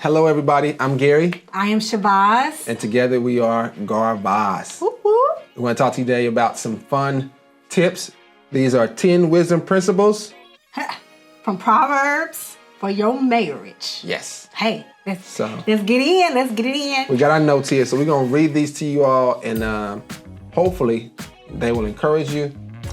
Hello, everybody. I'm Garry. I am Chavos. And together we are GarVos. Whoop, whoop. We want to talk to you today about some fun tips. These are 10 wisdom principles. From Proverbs for your marriage. Yes. Hey, let's get in. Let's get it in. We got our notes here, so we're going to read these to you all, and hopefully they will encourage you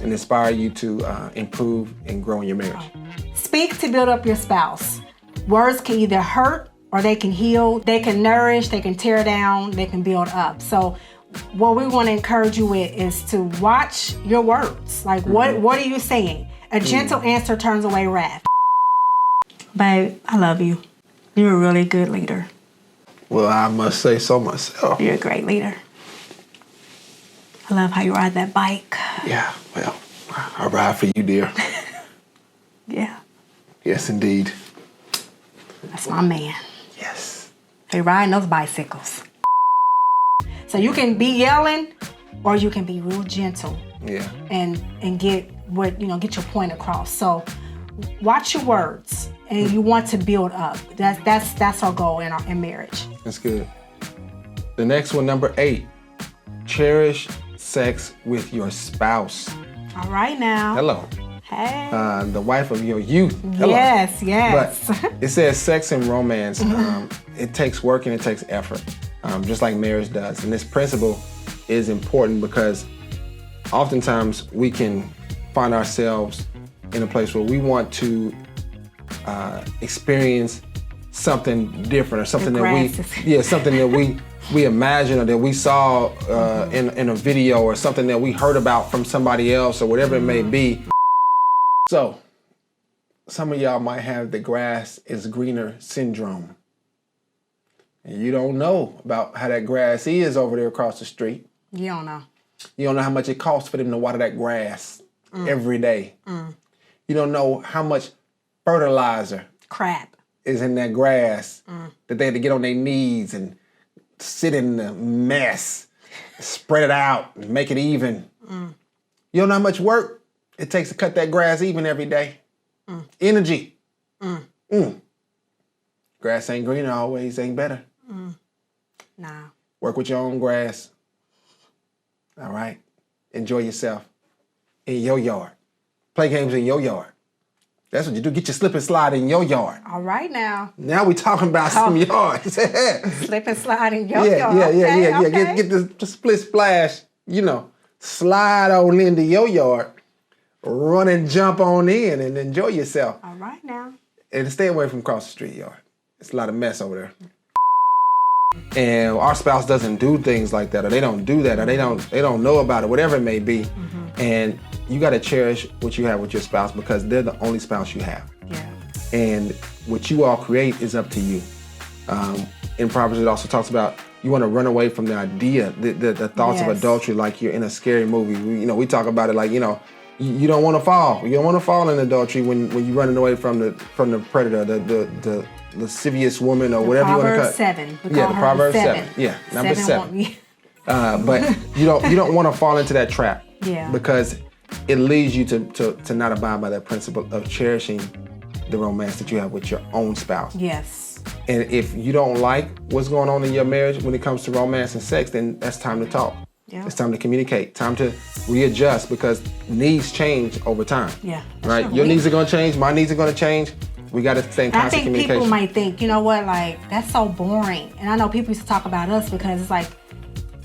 and inspire you to improve and grow in your marriage. Speak to build up your spouse. Words can either hurt or they can heal. They can nourish, they can tear down, they can build up. So what we want to encourage you with is to watch your words. Like, what are you saying? A gentle answer turns away wrath. Babe, I love you. You're a really good leader. Well, I must say so myself. You're a great leader. I love how you ride that bike. Yeah, well, I ride for you, dear. Yeah. Yes, indeed. That's my man. Yes. They riding those bicycles. So you can be yelling or you can be real gentle. Yeah. And get get your point across. So watch your words, and you want to build up. That's our goal in marriage. That's good. The next one, number 8, cherish sex with your spouse. All right now. Hello. Hey. The wife of your youth. Hello. Yes, yes. But it says sex and romance, it takes work and it takes effort, just like marriage does. And this principle is important because oftentimes we can find ourselves in a place where we want to experience something different or something something that we imagine or that we saw in a video or something that we heard about from somebody else or whatever it may be. So, some of y'all might have the grass is greener syndrome. And you don't know about how that grass is over there across the street. You don't know. You don't know how much it costs for them to water that grass every day. You don't know how much fertilizer crap is in that grass that they had to get on their knees and sit in the mess, spread it out, and make it even. You don't know how much work it takes to cut that grass even every day. Energy. Grass ain't greener always, ain't better. Nah. Work with your own grass. All right? Enjoy yourself in your yard. Play games in your yard. That's what you do. Get your slip and slide in your yard. All right now. Now we talking about some yards. Slip and slide in your yard. Yeah. Okay. Get the split splash, slide on into your yard, run and jump on in and enjoy yourself. All right now. And stay away from across the street yard. It's a lot of mess over there. And our spouse doesn't do things like that, or they don't do that, or they don't know about it, whatever it may be. And you got to cherish what you have with your spouse because they're the only spouse you have. Yeah. And what you all create is up to you. In Proverbs, it also talks about you want to run away from the idea, the thoughts of adultery, like you're in a scary movie. We talk about it like, you don't want to fall. You don't want to fall in adultery when you're running away from the predator, the lascivious woman or whatever you want to call it. Proverbs 7. The Proverbs 7. Yeah, number 7. But you don't want to fall into that trap. Yeah. Because it leads you to not abide by that principle of cherishing the romance that you have with your own spouse. Yes. And if you don't like what's going on in your marriage when it comes to romance and sex, then that's time to talk. Yeah. It's time to communicate, time to readjust because needs change over time. Yeah. Right? Sure. Your needs are going to change, my needs are going to change. We got to stay in constant communication. People might think, you know what, like, that's so boring. And I know people used to talk about us because it's like,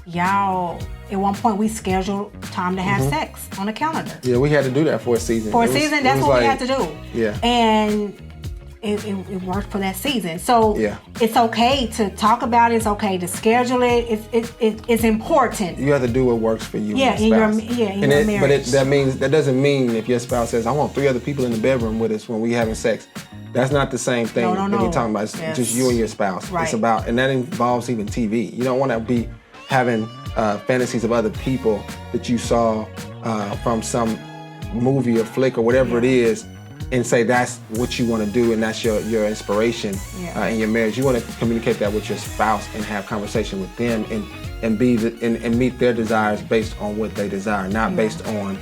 y'all, at one point we scheduled time to have sex on the calendar. Yeah, we had to do that for a season. That's what we had to do. Yeah. And it worked for that season. So it's okay to talk about it. It's okay to schedule it. It's important. You have to do what works for you. Yeah, in your marriage. But that doesn't mean if your spouse says, I want 3 other people in the bedroom with us when we having sex. That's not the same thing that we're talking about. It's just you and your spouse. Right. It's about, and that involves even TV. You don't want to be having fantasies of other people that you saw from some movie or flick or whatever it is and say that's what you want to do and that's your inspiration in your marriage. You want to communicate that with your spouse and have conversation with them and meet their desires based on what they desire, not based on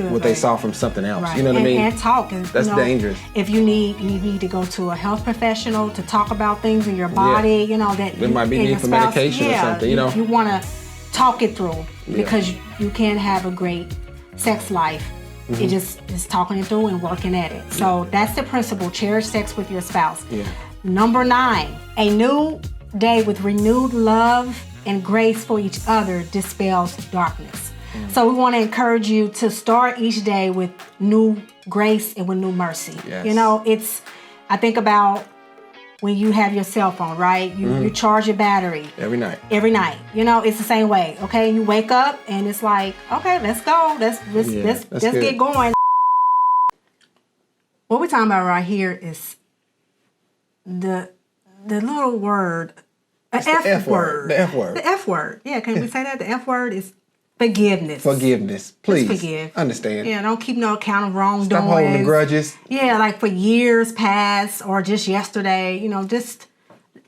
what they saw from something else. Right. You know what I mean? And talk. That's dangerous. If you need to go to a health professional to talk about things in your body, that there might be need for medication or something. You want to talk it through because you can have a great sex life. It just is talking it through and working at it. So that's the principle. Cherish sex with your spouse. Yeah. Number 9, a new day with renewed love and grace for each other dispels darkness. So we want to encourage you to start each day with new grace and with new mercy. Yes. I think about when you have your cell phone, right? You charge your battery. Every night. It's the same way, okay? You wake up and it's like, okay, let's go. Let's get going. What we're talking about right here is the little word, the F word. The F word. The F word. Yeah, can we say that? The F word is forgiveness. Forgiveness. Please. Just forgive. Understand. Yeah, don't keep no account of wrongdoings. Stop holding the grudges. Yeah, like for years past or just yesterday, just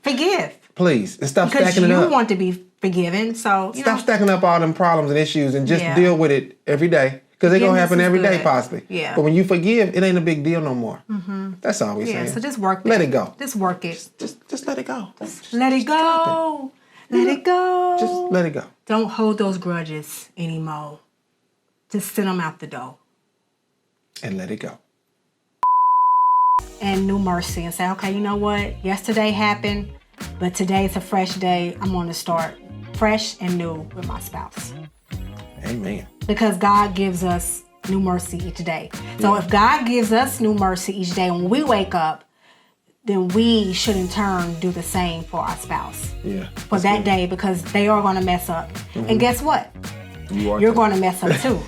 forgive. Please. And stop stacking it up. Because you want to be forgiven, so, Stop stacking up all them problems and issues and just deal with it every day. Because they're going to happen every day, possibly. Yeah. But when you forgive, it ain't a big deal no more. That's all we're saying. Yeah, so just work it. Let it go. Just work it. Just let it go. Let it go. Let it go. Just let it go. Don't hold those grudges anymore. Just send them out the door. And let it go. And new mercy and say, okay, you know what? Yesterday happened, but today is a fresh day. I'm going to start fresh and new with my spouse. Amen. Because God gives us new mercy each day. So if God gives us new mercy each day when we wake up, then we should in turn do the same for our spouse. Yeah. For that day, because they are going to mess up. And guess what? You're going to mess up too.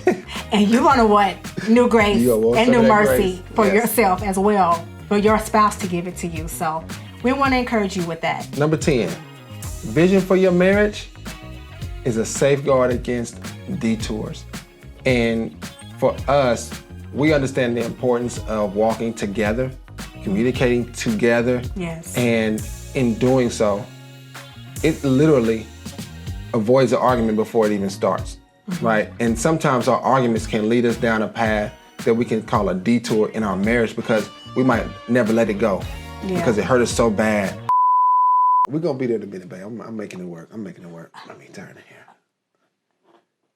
And you're going to want new grace and new mercy for yourself as well, for your spouse to give it to you. So we want to encourage you with that. Number 10, vision for your marriage is a safeguard against detours. And for us, we understand the importance of walking together, communicating together. Yes. And in doing so, it literally avoids the argument before it even starts, right? And sometimes our arguments can lead us down a path that we can call a detour in our marriage because we might never let it go because it hurt us so bad. We're going to be there in a minute, babe. I'm making it work. Let me turn it here.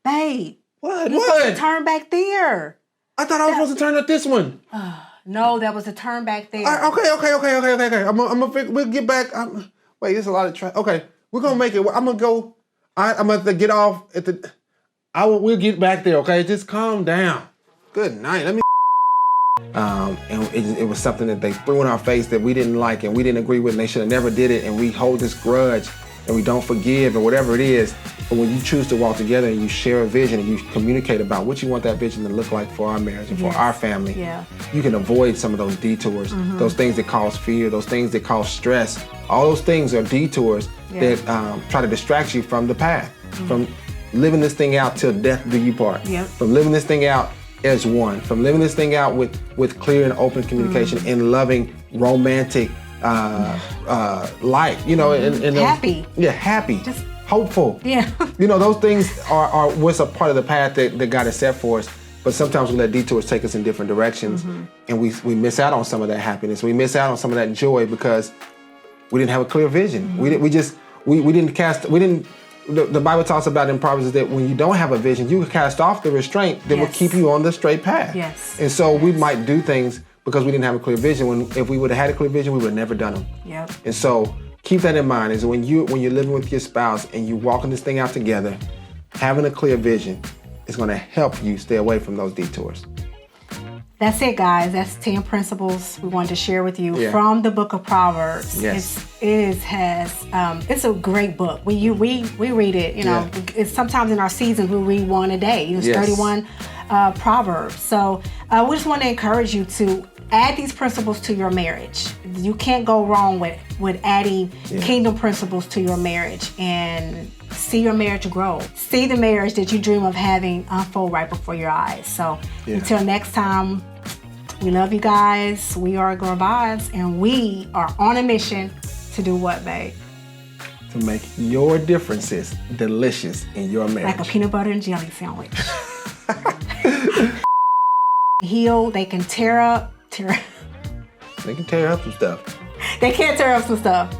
Babe. What? You're supposed to turn back there. I thought I was supposed to turn up this one. No, that was a turn back there. Okay. We'll get back. Wait, there's a lot of traffic. Okay, we're going to make it. I'm going to go. I'm going to get off at the... We'll get back there, okay? Just calm down. Good night. Let me... And it was something that they threw in our face that we didn't like and we didn't agree with and they should have never did it and we hold this grudge and we don't forgive or whatever it is. But when you choose to walk together and you share a vision and you communicate about what you want that vision to look like for our marriage and for our family, you can avoid some of those detours, those things that cause fear, those things that cause stress. All those things are detours that try to distract you from the path, from living this thing out till death do you part, from living this thing out as one, from living this thing out with clear and open communication and loving, romantic life, and happy. Happy. Just hopeful. Yeah. Those things are what's a part of the path that God has set for us. But sometimes we let detours take us in different directions and we miss out on some of that happiness. We miss out on some of that joy because we didn't have a clear vision. We didn't cast. The Bible talks about in Proverbs is that when you don't have a vision, you can cast off the restraint that will keep you on the straight path. Yes. And so we might do things because we didn't have a clear vision. When if we would have had a clear vision, we would have never done them. Yep. And so keep that in mind. Is when you're living with your spouse and you walking this thing out together, having a clear vision is going to help you stay away from those detours. That's it, guys. That's 10 principles we wanted to share with you from the book of Proverbs. Yes. It's a great book. We read it, it's sometimes in our season we read one a day. It's 31 Proverbs. So we just want to encourage you to add these principles to your marriage. You can't go wrong with adding kingdom principles to your marriage and see your marriage grow. See the marriage that you dream of having unfold right before your eyes. So until next time, We love you guys. We are GarVos, and we are on a mission to do what, babe? To make your differences delicious in your marriage. Like a peanut butter and jelly sandwich. Heal, they can tear up. They can tear up some stuff. They can't tear up some stuff.